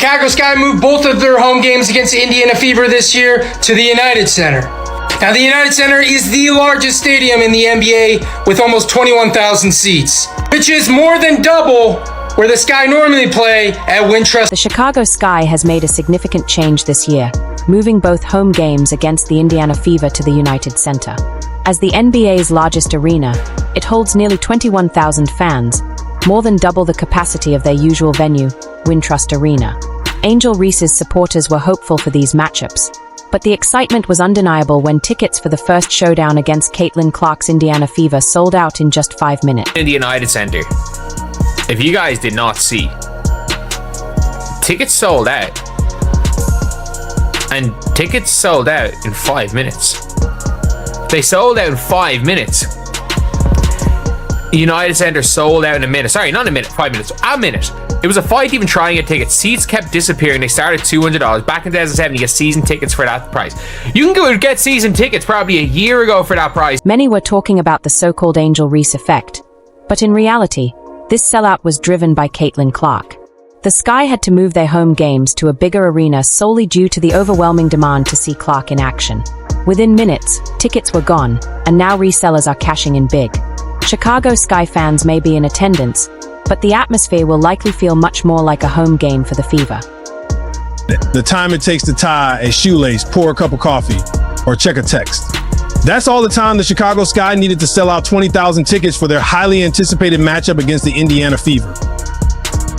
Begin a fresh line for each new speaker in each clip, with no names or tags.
Chicago Sky moved both of their home games against Indiana Fever this year to the United Center. Now, the United Center is the largest stadium in the NBA with almost 21,000 seats, which is more than double where the Sky normally play at Wintrust.
The Chicago Sky has made a significant change this year, moving both home games against the Indiana Fever to the United Center. As the NBA's largest arena, it holds nearly 21,000 fans, more than double the capacity of their usual venue, Wintrust Arena. Angel Reese's supporters were hopeful for these matchups, but the excitement was undeniable when tickets for the first showdown against Caitlin Clark's Indiana Fever sold out in just 5 minutes.
In the United Center, if you guys did not see, tickets sold out. And tickets sold out in 5 minutes. They sold out in 5 minutes. United Center sold out in a minute. Sorry, not a minute, 5 minutes. A minute. It was a fight even trying to get tickets. Seats kept disappearing. They started $200. Back in 2007, you get season tickets for that price. You can go get season tickets probably a year ago for that price.
Many were talking about the so-called Angel Reese effect, but in reality, this sellout was driven by Caitlin Clark. The Sky had to move their home games to a bigger arena solely due to the overwhelming demand to see Clark in action. Within minutes, tickets were gone, and now resellers are cashing in big. Chicago Sky fans may be in attendance, but the atmosphere will likely feel much more like a home game for the Fever.
The time it takes to tie a shoelace, pour a cup of coffee, or check a text. That's all the time the Chicago Sky needed to sell out 20,000 tickets for their highly anticipated matchup against the Indiana Fever.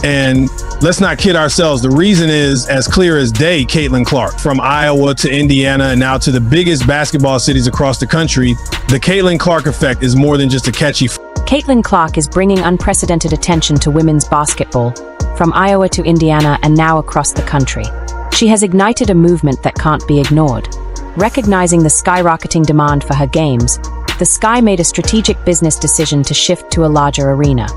And let's not kid ourselves. The reason is as clear as day. Caitlin Clark. From Iowa to Indiana and now to the biggest basketball cities across the country, the Caitlin Clark effect is more than just a catchy.
Caitlin Clark is bringing unprecedented attention to women's basketball, from Iowa to Indiana and now across the country. She has ignited a movement that can't be ignored. Recognizing the skyrocketing demand for her games, the Sky made a strategic business decision to shift to a larger arena.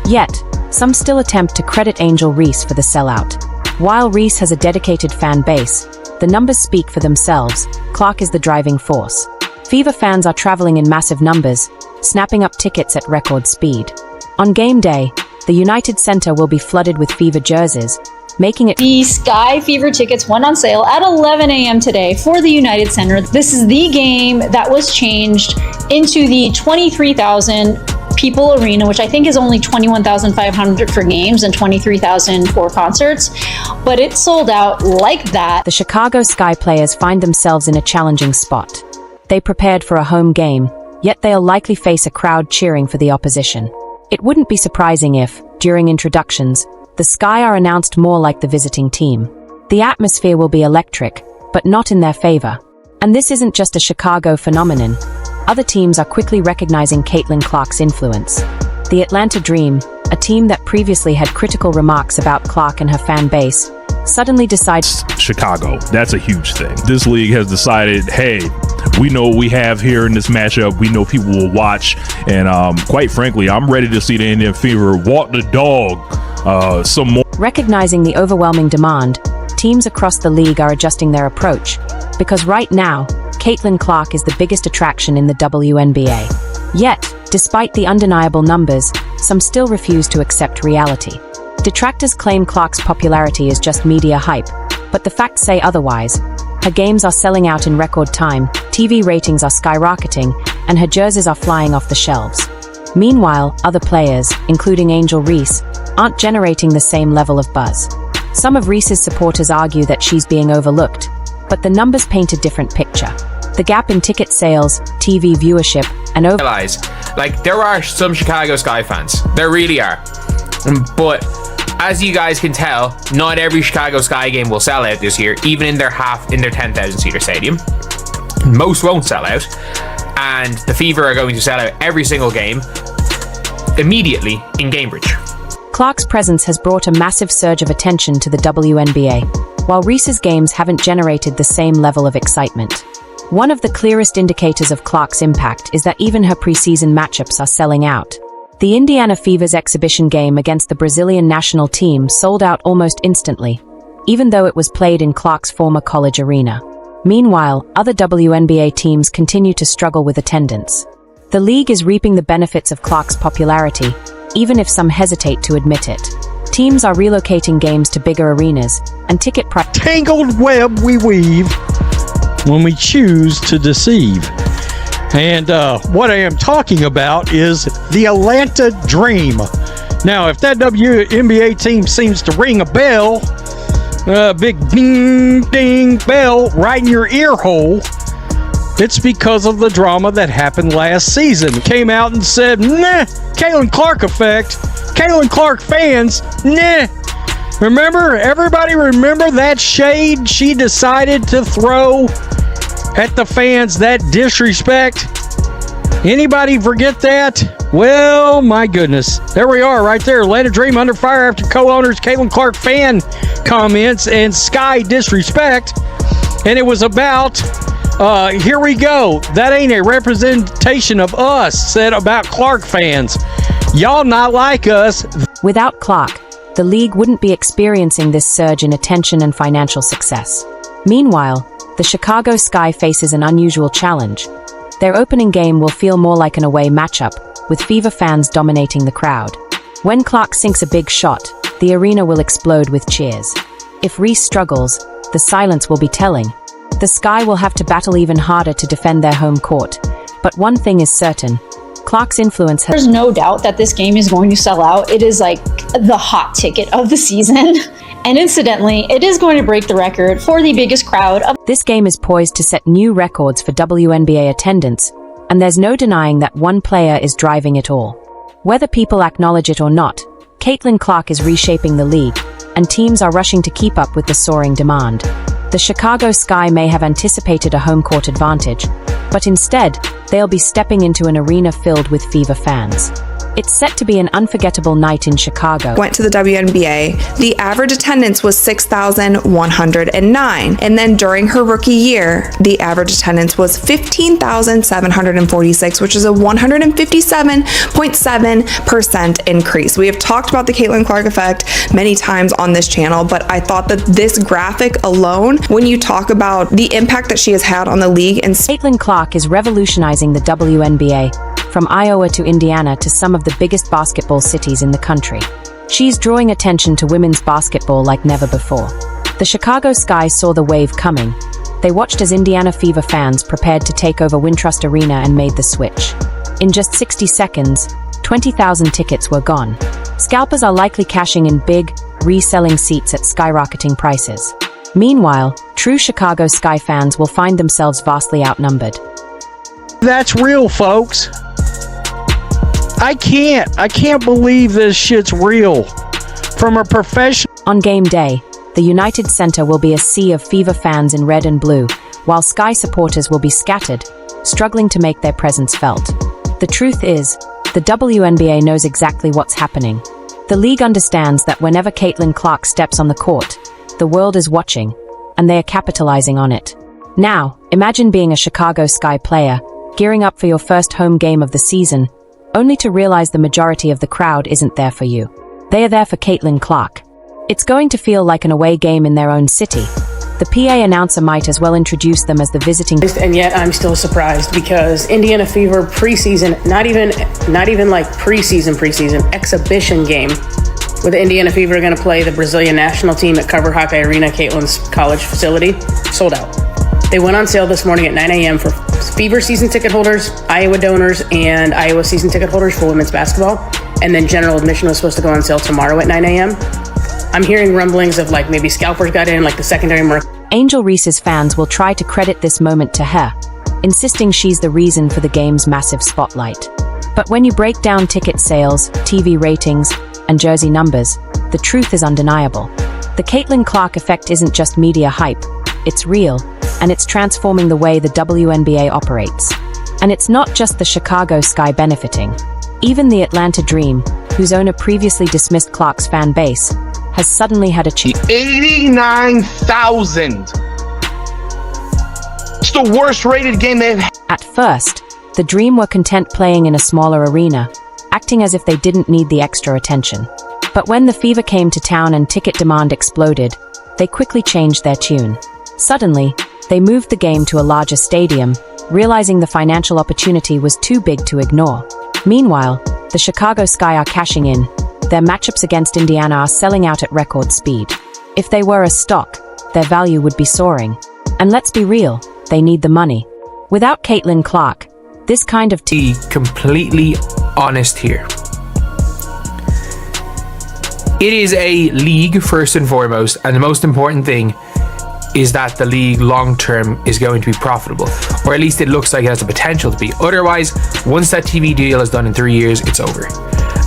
Yet, some still attempt to credit Angel Reese for the sellout. While Reese has a dedicated fan base, the numbers speak for themselves. Clark is the driving force. Fever fans are traveling in massive numbers, snapping up tickets at record speed. On game day, the United Center will be flooded with Fever jerseys, making it...
The Sky Fever tickets went on sale at 11 a.m. today for the United Center. This is the game that was changed into the 23,000 people arena, which I think is only 21,500 for games and 23,000 for concerts, but it sold out like that.
The Chicago Sky players find themselves in a challenging spot. They prepared for a home game, yet they'll likely face a crowd cheering for the opposition. It wouldn't be surprising if, during introductions, the Sky are announced more like the visiting team. The atmosphere will be electric, but not in their favor. And this isn't just a Chicago phenomenon. Other teams are quickly recognizing Caitlin Clark's influence. The Atlanta Dream, a team that previously had critical remarks about Clark and her fan base, suddenly decides...
Chicago, that's a huge thing. This league has decided, hey, we know what we have here in this matchup. We know people will watch. And quite frankly, I'm ready to see the Indiana Fever walk the dog some more.
Recognizing the overwhelming demand, teams across the league are adjusting their approach. Because right now, Caitlin Clark is the biggest attraction in the WNBA. Yet, despite the undeniable numbers, some still refuse to accept reality. Detractors claim Clark's popularity is just media hype, but the facts say otherwise. Her games are selling out in record time, TV ratings are skyrocketing, and her jerseys are flying off the shelves. Meanwhile, other players, including Angel Reese, aren't generating the same level of buzz. Some of Reese's supporters argue that she's being overlooked, but the numbers paint a different picture. The gap in ticket sales, TV viewership, and
Like, there are some Chicago Sky fans. There really are. But as you guys can tell, not every Chicago Sky game will sell out this year, even in their 10,000 seater stadium. Most won't sell out, and the Fever are going to sell out every single game immediately in Cambridge.
Clark's presence has brought a massive surge of attention to the WNBA, while Reese's games haven't generated the same level of excitement. One of the clearest indicators of Clark's impact is that even her preseason matchups are selling out. The Indiana Fever's exhibition game against the Brazilian national team sold out almost instantly, even though it was played in Clark's former college arena. Meanwhile, other WNBA teams continue to struggle with attendance. The league is reaping the benefits of Clark's popularity, even if some hesitate to admit it. Teams are relocating games to bigger arenas, and ticket prices.
Tangled web we weave when we choose to deceive. And what I am talking about is the Atlanta Dream. Now, if that WNBA team seems to ring a bell, big ding ding bell right in your ear hole, it's because of the drama that happened last season. Came out and said, nah, Caitlin Clark effect. Caitlin Clark fans, nah. Remember, everybody remember that shade she decided to throw at the fans, that disrespect? Anybody forget that? Well, my goodness. There we are right there. Atlanta Dream under fire after co-owners Caitlin Clark fan comments and Sky disrespect. And it was about, here we go. That ain't a representation of us, said about Clark fans. Y'all not like us.
Without Clark, the league wouldn't be experiencing this surge in attention and financial success. Meanwhile, the Chicago Sky faces an unusual challenge. Their opening game will feel more like an away matchup, with Fever fans dominating the crowd. When Clark sinks a big shot, the arena will explode with cheers. If Reese struggles, the silence will be telling. The Sky will have to battle even harder to defend their home court. But one thing is certain. Clark's influence has...
There's no doubt that this game is going to sell out. It is like the hot ticket of the season. And incidentally, it is going to break the record for the biggest crowd of...
This game is poised to set new records for WNBA attendance, and there's no denying that one player is driving it all. Whether people acknowledge it or not, Caitlin Clark is reshaping the league, and teams are rushing to keep up with the soaring demand. The Chicago Sky may have anticipated a home court advantage, but instead, they'll be stepping into an arena filled with Fever fans. It's set to be an unforgettable night in Chicago.
Went to the WNBA. The average attendance was 6,109. And then during her rookie year, the average attendance was 15,746, which is a 157.7% increase. We have talked about the Caitlin Clark effect many times on this channel, but I thought that this graphic alone, when you talk about the impact that she has had on the league and...
Caitlin Clark is revolutionizing the WNBA. From Iowa to Indiana to some of the biggest basketball cities in the country. She's drawing attention to women's basketball like never before. The Chicago Sky saw the wave coming. They watched as Indiana Fever fans prepared to take over Wintrust Arena and made the switch. In just 60 seconds, 20,000 tickets were gone. Scalpers are likely cashing in big, reselling seats at skyrocketing prices. Meanwhile, true Chicago Sky fans will find themselves vastly outnumbered.
That's real, folks. I can't believe this shit's real. From a professional...
On game day, the United Center will be a sea of Fever fans in red and blue, while Sky supporters will be scattered, struggling to make their presence felt. The truth is, the WNBA knows exactly what's happening. The league understands that whenever Caitlin Clark steps on the court, the world is watching, and they are capitalizing on it. Now, imagine being a Chicago Sky player, gearing up for your first home game of the season, only to realize the majority of the crowd isn't there for you. They are there for Caitlin Clark. It's going to feel like an away game in their own city. The PA announcer might as well introduce them as the visiting...
And yet I'm still surprised because Indiana Fever preseason, not even like preseason, exhibition game, where the Indiana Fever are going to play the Brazilian national team at Cover Hawkeye Arena, Caitlin's college facility, sold out. They went on sale this morning at 9 a.m. for Fever season ticket holders, Iowa donors, and Iowa season ticket holders for women's basketball. And then general admission was supposed to go on sale tomorrow at 9 a.m. I'm hearing rumblings of like maybe scalpers got in, like the secondary market.
Angel Reese's fans will try to credit this moment to her, insisting she's the reason for the game's massive spotlight. But when you break down ticket sales, TV ratings, and jersey numbers, the truth is undeniable. The Caitlin Clark effect isn't just media hype, it's real, and it's transforming the way the WNBA operates. And it's not just the Chicago Sky benefiting. Even the Atlanta Dream, whose owner previously dismissed Clark's fan base, has suddenly had a chance.
89,000! It's the worst rated game they've had.
At first, the Dream were content playing in a smaller arena, acting as if they didn't need the extra attention. But when the Fever came to town and ticket demand exploded, they quickly changed their tune. Suddenly, they moved the game to a larger stadium, realizing the financial opportunity was too big to ignore. Meanwhile, the Chicago Sky are cashing in, Their matchups against Indiana are selling out at record speed. If they were a stock, their value would be soaring. And let's be real, they need the money. Without Caitlin Clark, this kind of
Be completely honest here. It is a league first and foremost, and the most important thing is that the league long term is going to be profitable, or at least it looks like it has the potential to be. Otherwise, once that TV deal is done in 3 years, it's over.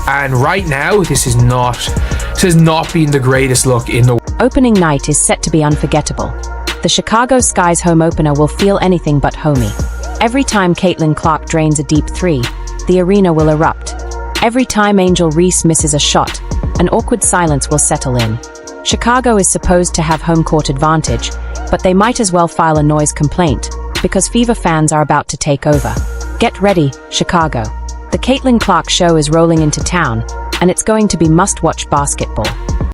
And right now, this has not been the greatest look in the
opening night is set to be unforgettable. The Chicago Sky's home opener will feel anything but homey. Every time Caitlin Clark drains a deep three, the arena will erupt. Every time Angel Reese misses a shot, an awkward silence will settle in. Chicago is supposed to have home court advantage, but they might as well file a noise complaint, because Fever fans are about to take over. Get ready, Chicago. The Caitlin Clark show is rolling into town, and it's going to be must-watch basketball.